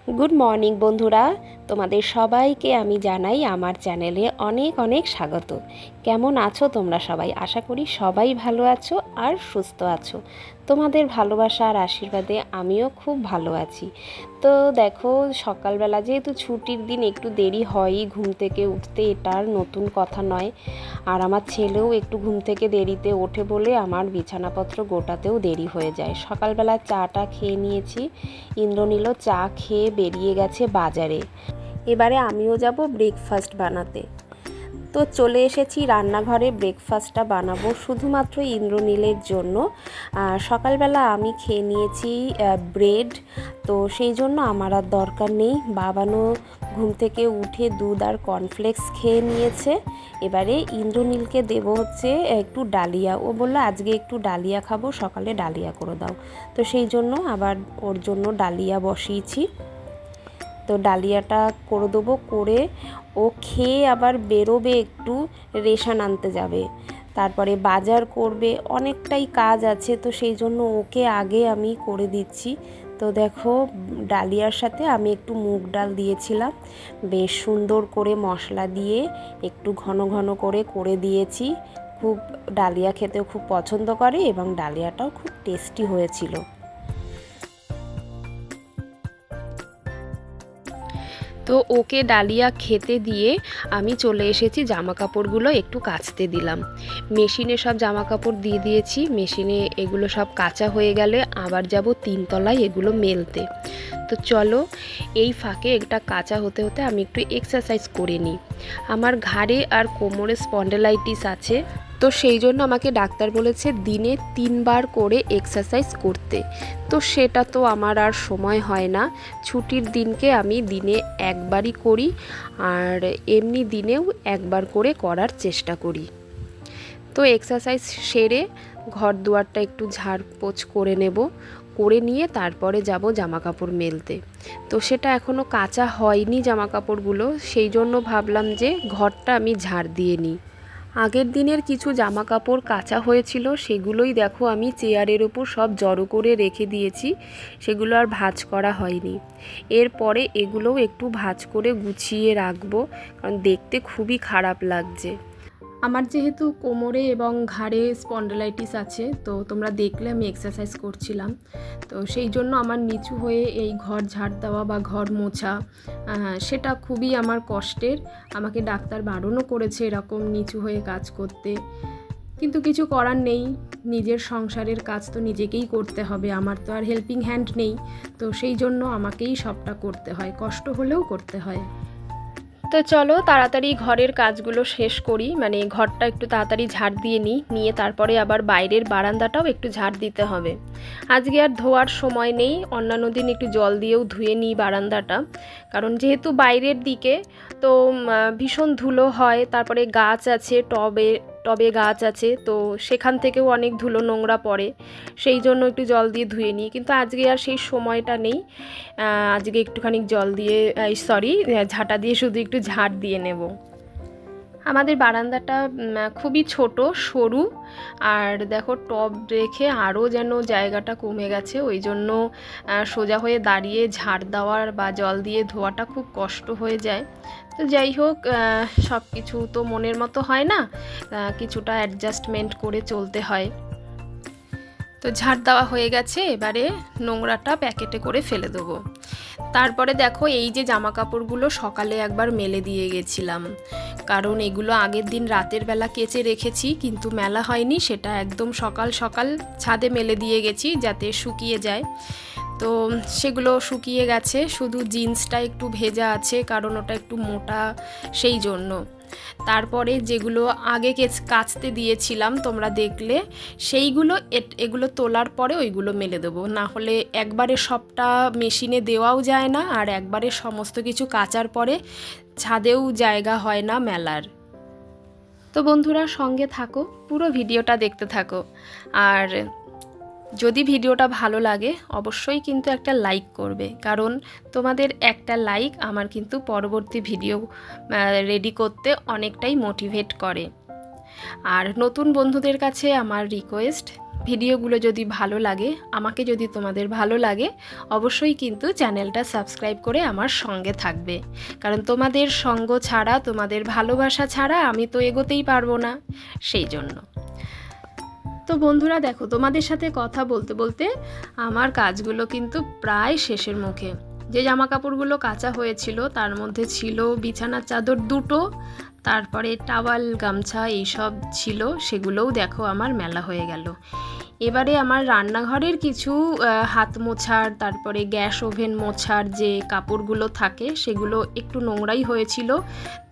Good morning বন্ধুরা, তোমাদের সবাইকে আমি জানাই আমার চ্যানেলে অনেক অনেক স্বাগত। কেমন আছো তোমরা সবাই? আশা করি সবাই ভালো আছো আর সুস্থ আছো। তোমাদের ভালোবাসা আর আশীর্বাদে আমিও খুব ভালো আছি। তো দেখো, সকালবেলা যেহেতু ছুটির দিন একটু দেরি হয়ই ঘুম থেকে উঠতে, এটা আর নতুন কথা নয়। আর আমার ছেলেও একটু ঘুম থেকে দেরিতে ওঠে বলে আমার বিছানাপত্র গোটাতেও দেরি হয়ে যায়। সকালবেলা চাটা খেয়ে নিয়েছি, ইন্দ্রনীলও চা খেয়ে বেরিয়ে গেছে বাজারে। এবারে আমিও যাব ব্রেকফাস্ট বানাতে। তো চলে এসেছি রান্নাঘরে, ব্রেকফাস্টটা বানাবো শুধুমাত্র ইন্দ্রনীলের জন্য। সকালবেলা আমি খেয়ে নিয়েছি ব্রেড, তো সেই জন্য আমার আর দরকার নেই। বাবানও ঘুম থেকে উঠে দুধ আর কর্নফ্লেক্স খেয়ে নিয়েছে। এবারে ইন্দ্রনীলকে দেব হচ্ছে একটু ডালিয়া। ও বললো আজকে একটু ডালিয়া খাবো, সকালে ডালিয়া করে দাও। তো সেই জন্য আবার ওর জন্য ডালিয়া বসিয়েছি। তো ডালিয়াটা করে দেবো, করে ও খেয়ে আবার বেরোবে, একটু রেশন আনতে যাবে, তারপরে বাজার করবে, অনেকটাই কাজ আছে। তো সেই জন্য ওকে আগে আমি করে দিচ্ছি। তো দেখো, ডালিয়ার সাথে আমি একটু মুগ ডাল দিয়েছিলাম, বেশ সুন্দর করে মশলা দিয়ে একটু ঘন ঘন করে দিয়েছি। খুব ডালিয়া খেতেও খুব পছন্দ করে এবং ডালিয়াটাও খুব টেস্টি হয়েছিল। তো ওকে ডালিয়া খেতে দিয়ে আমি চলে এসেছি জামা কাপড়গুলো একটু কাচতে দিলাম। মেশিনে সব জামা কাপড় দিয়ে দিয়েছি, মেশিনে এগুলো সব কাচা হয়ে গেলে আবার যাব তিনতলায় এগুলো মেলতে। তো চলো, এই ফাঁকে একটা কাঁচা হতে হতে আমি একটু এক্সারসাইজ করে নিই। আমার ঘাড়ে আর কোমরে স্পন্ডেলাইটিস আছে, তো সেই জন্য আমাকে ডাক্তার বলেছে দিনে 3 বার করে এক্সারসাইজ করতে। তো সেটা তো আমার আর সময় হয় না। ছুটির দিনকে আমি দিনে একবারই করি, আর এমনি দিনেও একবার করে করার চেষ্টা করি। তো এক্সারসাইজ সেরে ঘর দুয়ারটা একটু ঝাড়পোছ করে নেব, করে নিয়ে তারপরে যাব জামা কাপড় মেলতে। তো সেটা এখনও কাঁচা হয়নি জামা কাপড়গুলো, সেই জন্য ভাবলাম যে ঘরটা আমি ঝাড় দিয়ে নিই। আগের দিনের কিছু জামা কাপড় কাচা হয়েছিল, সেগুলোই দেখো আমি চেয়ারের ওপর সব জড়ো করে রেখে দিয়েছি, সেগুলো আর ভাঁজ করা হয়নি। এরপরে এগুলোও একটু ভাঁজ করে গুছিয়ে রাখবো, কারণ দেখতে খুবই খারাপ লাগছে। আমার যেহেতু কোমরে এবং ঘাড়ে স্পন্ডালাইটিস আছে, তো তোমরা দেখলে আমি এক্সারসাইজ করছিলাম, তো সেই জন্য আমার নিচু হয়ে এই ঘর ঝাড় দেওয়া বা ঘর মোছা সেটা খুবই আমার কষ্টের। আমাকে ডাক্তার বারণও করেছে এরকম নিচু হয়ে কাজ করতে, কিন্তু কিছু করার নেই। নিজের সংসারের কাজ তো নিজেকেই করতে হবে, আমার তো আর হেল্পিং হ্যান্ড নেই। তো সেই জন্য আমাকেই সবটা করতে হয়, কষ্ট হলেও করতে হয়। তো চলো তাড়াতাড়ি ঘরের কাজগুলো শেষ করি, মানে ঘরটা একটু তাড়াতাড়ি ঝাড় দিয়ে নিয়ে তারপরে আবার বাইরের বারান্দাটাও একটু ঝাড় দিতে হবে। আজকে আর ধোয়ার সময় নেই, অন্যান্য দিন একটু জল দিয়েও ধুয়ে নিই বারান্দাটা, কারণ যেহেতু বাইরের দিকে তো ভীষণ ধুলো হয়। তারপরে গাছ আছে, টবে টবে গাছ আছে, তো সেখান থেকেও অনেক ধুলো নোংরা পড়ে, সেই জন্য একটু জল দিয়ে ধুয়ে নিই। কিন্তু আজকে আর সেই সময়টা নেই, আজকে একটুখানি জল দিয়ে ঝাঁটা দিয়ে শুধু একটু ঝাড় দিয়ে নেব। আমাদের বারান্দাটা খুবই ছোট সরু, আর দেখো টব রেখে আরও যেন জায়গাটা কমে গেছে, ওই জন্য সোজা হয়ে দাঁড়িয়ে ঝাড় দেওয়ার বা জল দিয়ে ধোয়াটা খুব কষ্ট হয়ে যায়। তো যাই হোক, সব কিছু তো মনের মতো হয় না, কিছুটা অ্যাডজাস্টমেন্ট করে চলতে হয়। তো ঝাড় দেওয়া হয়ে গেছে, এবারে নোংরাটা প্যাকেটে করে ফেলে দেবো। তারপরে দেখো, এই যে জামা কাপড়গুলো সকালে একবার মেলে দিয়ে গেছিলাম, কারণ এগুলো আগের দিন রাতের বেলা কেচে রেখেছি কিন্তু মেলা হয়নি, সেটা একদম সকাল সকাল ছাদে মেলে দিয়ে গেছি যাতে শুকিয়ে যায়। তো সেগুলো শুকিয়ে গেছে, শুধু জিন্সটা একটু ভেজা আছে, কারণ ওটা একটু মোটা, সেই জন্য। তারপরে যেগুলো আগে কাচতে দিয়েছিলাম তোমরা দেখলে, সেইগুলো এগুলো তোলার পরে ওইগুলো মেলে দেবো, না হলে একবারে সবটা মেশিনে দেওয়াও যায় না, আর একবারে সমস্ত কিছু কাচার পরে ছাদেও জায়গা হয় না মেলার। তো বন্ধুরা সঙ্গে থাকো, পুরো ভিডিওটা দেখতে থাকো, আর যদি ভিডিওটা ভালো লাগে অবশ্যই কিন্তু একটা লাইক করবে, কারণ তোমাদের একটা লাইক আমার কিন্তু পরবর্তী ভিডিও রেডি করতে অনেকটাই মোটিভেট করে। আর নতুন বন্ধুদের কাছে আমার রিকোয়েস্ট, ভিডিওগুলো যদি ভালো লাগে, আমাকে যদি তোমাদের ভালো লাগে, অবশ্যই কিন্তু চ্যানেলটা সাবস্ক্রাইব করে আমার সঙ্গে থাকবে। কারণ তোমাদের সঙ্গ ছাড়া, তোমাদের ভালোবাসা ছাড়া আমি তো এগোতেই পারবো না, সেই জন্য। তো বন্ধুরা দেখো, তোমাদের সাথে কথা বলতে বলতে আমার কাজগুলো কিন্তু প্রায় শেষের মুখে। যে জামা কাপড়গুলো কাচা হয়েছিল তার মধ্যে ছিল বিছানার চাদর 2টো, তারপরে টাওয়াল গামছা এইসব ছিল, সেগুলোও দেখো আমার মেলা হয়ে গেল। এবারে আমার রান্নাঘরের কিছু হাত মোছার, তারপরে গ্যাস ওভেন মোছার যে কাপড়গুলো থাকে সেগুলো একটু নোংরাই হয়েছিল,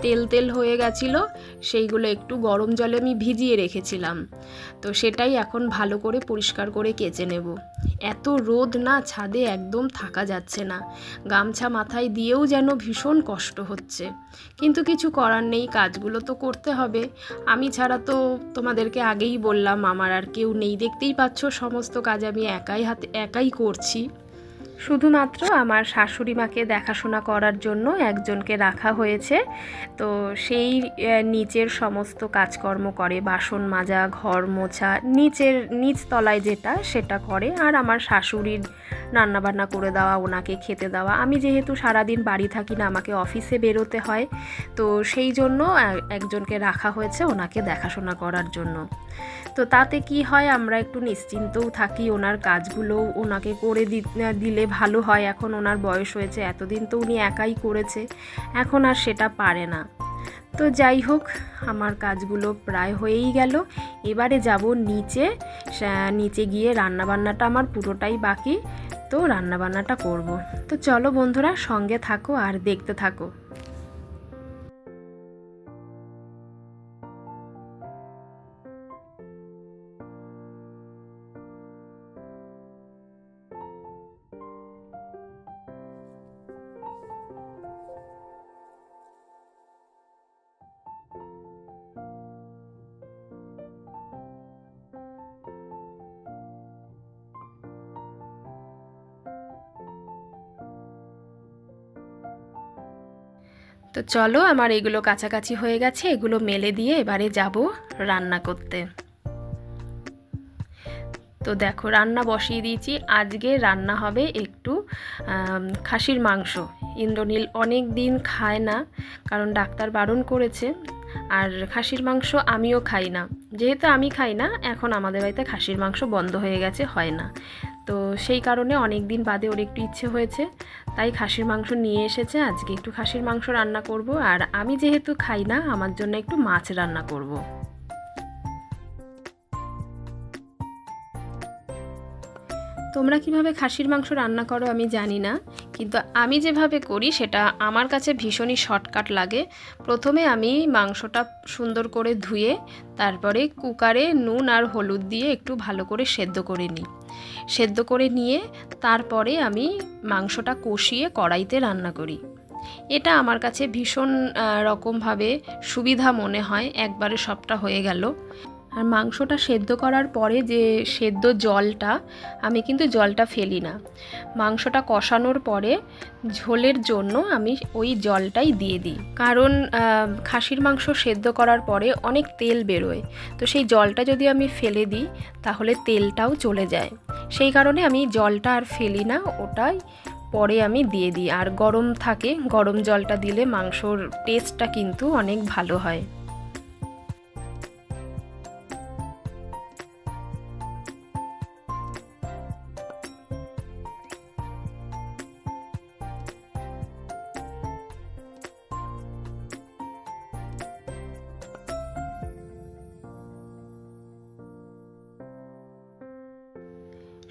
তেল তেল হয়ে গেছিল, সেইগুলো একটু গরম জলে আমি ভিজিয়ে রেখেছিলাম। তো সেটাই এখন ভালো করে পরিষ্কার করে কেচে নেব। এত রোদ না, ছাদে একদম থাকা যাচ্ছে না, গামছা মাথায় দিয়েও যেন ভীষণ কষ্ট হচ্ছে, কিন্তু কিছু করার নেই, কাজগুলো তো করতে হবে। আমি ছাড়া তো তোমাদেরকে আগেই বললাম আমার আর কেউ নেই, দেখতেই পাচ্ছ সমস্ত কাজ আমি একাই করছি। শুধুমাত্র আমার শাশুড়ি মাকে দেখাশোনা করার জন্য একজনকে রাখা হয়েছে, তো সেই নিচের সমস্ত কাজকর্ম করে, বাসন মাজা, ঘর মোছা, নিচ তলায় যেটা সেটা করে, আর আমার শাশুড়ির রান্নাবান্না করে দেওয়া, ওনাকে খেতে দেওয়া। আমি যেহেতু সারাদিন বাড়ি থাকি না, আমাকে অফিসে বেরোতে হয়, তো সেই জন্য একজনকে রাখা হয়েছে ওনাকে দেখাশোনা করার জন্য। তো তাতে কি হয়, আমরা একটু নিশ্চিন্তও থাকি, ওনার কাজগুলোও ওনাকে করে দিলে ভালো হয়। এখন ওনার বয়স হয়েছে, এতদিন তো উনি একাই করেছে, এখন আর সেটা পারে না। তো যাই হোক, আমার কাজগুলো প্রায় হয়েই গেল। এবারে যাব নিচে গিয়ে রান্নাবান্নাটা আমার পুরোটাই বাকি, তো রান্নাবান্নাটা করব। তো চলো বন্ধুরা, সঙ্গে থাকো আর দেখতে থাকো। তো চলো, আমার এগুলো কাছাকাছি হয়ে গেছে, এগুলো মেলে দিয়ে এবারে যাব রান্না করতে। তো দেখো, রান্না বসিয়ে দিয়েছি। আজকে রান্না হবে একটু খাসির মাংস। ইন্দ্রনীল অনেক দিন খায় না, কারণ ডাক্তার বারণ করেছে। আর খাসির মাংস আমিও খাই না, যেহেতু আমি খাই না, এখন আমাদের বাড়িতে খাসির মাংস বন্ধ হয়ে গেছে, হয় না। তো সেই কারণে অনেক দিন বাদে ওর একটু ইচ্ছে হয়েছে, তাই খাসির মাংস নিয়ে এসেছে। আজকে একটু খাসির মাংস রান্না করব, আর আমি যেহেতু খাই না, আমার জন্য একটু মাছ রান্না করব। তোমরা কিভাবে খাসির মাংস রান্না করো আমি জানি না, কিন্তু আমি যেভাবে করি সেটা আমার কাছে ভীষণই শর্টকাট লাগে। প্রথমে আমি মাংসটা সুন্দর করে ধুয়ে তারপরে কুকারে নুন আর হলুদ দিয়ে একটু ভালো করে সেদ্ধ করে নিই। সেদ্ধ করে নিয়ে তারপরে আমি মাংসটা কষিয়ে কড়াইতে রান্না করি। এটা আমার কাছে ভীষণ রকমভাবে সুবিধা মনে হয়, একবারে সবটা হয়ে গেল। আর মাংসটা সেদ্ধ করার পরে যে সেদ্ধ জলটা, আমি কিন্তু জলটা ফেলি না। মাংসটা কষানোর পরে ঝোলের জন্য আমি ওই জলটাই দিয়ে দিই, কারণ খাসির মাংস সেদ্ধ করার পরে অনেক তেল বেরোয়, তো সেই জলটা যদি আমি ফেলে দিই তাহলে তেলটাও চলে যায়। সেই কারণে আমি জলটা আর ফেলি না, ওটাই পরে আমি দিয়ে দিই। আর গরম থাকে, গরম জলটা দিলে মাংসর টেস্টটা কিন্তু অনেক ভালো হয়।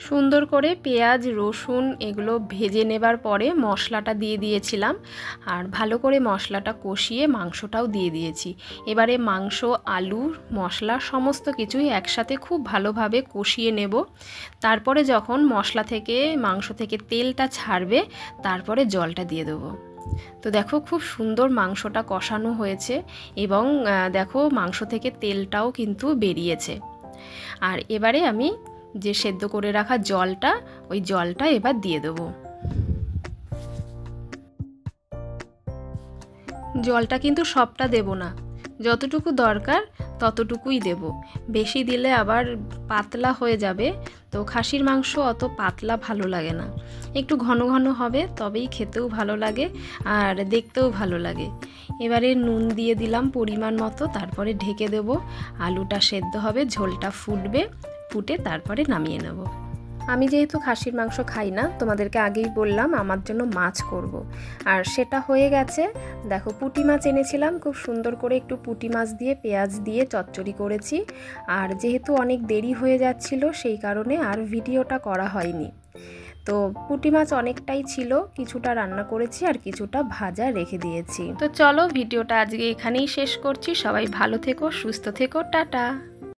সুন্দর করে পেঁয়াজ রসুন এগুলো ভেজে নেবার পরে মশলাটা দিয়ে দিয়েছিলাম, আর ভালো করে মশলাটা কষিয়ে মাংসটাও দিয়ে দিয়েছি। এবারে মাংস, আলু, মশলা সমস্ত কিছুই একসাথে খুব ভালোভাবে কষিয়ে নেব। তারপরে যখন মশলা থেকে, মাংস থেকে তেলটা ছাড়বে, তারপরে জলটা দিয়ে দেবো। তো দেখো, খুব সুন্দর মাংসটা কষানো হয়েছে, এবং দেখো মাংস থেকে তেলটাও কিন্তু বেরিয়েছে। আর এবারে আমি যে সেদ্ধ করে রাখা জলটা, ওই জলটা এবার দিয়ে দেবো। জলটা কিন্তু সবটা দেব না, যতটুকু দরকার ততটুকুই দেব। বেশি দিলে আবার পাতলা হয়ে যাবে, তো খাসির মাংস অত পাতলা ভালো লাগে না, একটু ঘন ঘন হবে, তবেই খেতেও ভালো লাগে আর দেখতেও ভালো লাগে। এবারে নুন দিয়ে দিলাম পরিমাণ মতো, তারপরে ঢেকে দেব। আলুটা সেদ্ধ হবে, ঝোলটা ফুটবে, ফুটে তারপরে নামিয়ে নেব। আমি যেহেতু খাসির মাংস খাই না, তোমাদেরকে আগেই বললাম আমার জন্য মাছ করব। আর সেটা হয়ে গেছে। দেখো পুঁটি মাছ এনেছিলাম, খুব সুন্দর করে একটু পুঁটি মাছ দিয়ে পেঁয়াজ দিয়ে চচ্চড়ি করেছি। আর যেহেতু অনেক দেরি হয়ে যাচ্ছিল, সেই কারণে আর ভিডিওটা করা হয়নি। তো পুঁটি মাছ অনেকটাই ছিল, কিছুটা রান্না করেছি আর কিছুটা ভাজা রেখে দিয়েছি। তো চলো ভিডিওটা আজকে এখানেই শেষ করছি। সবাই ভালো থেকো, সুস্থ থেকো, টাটা।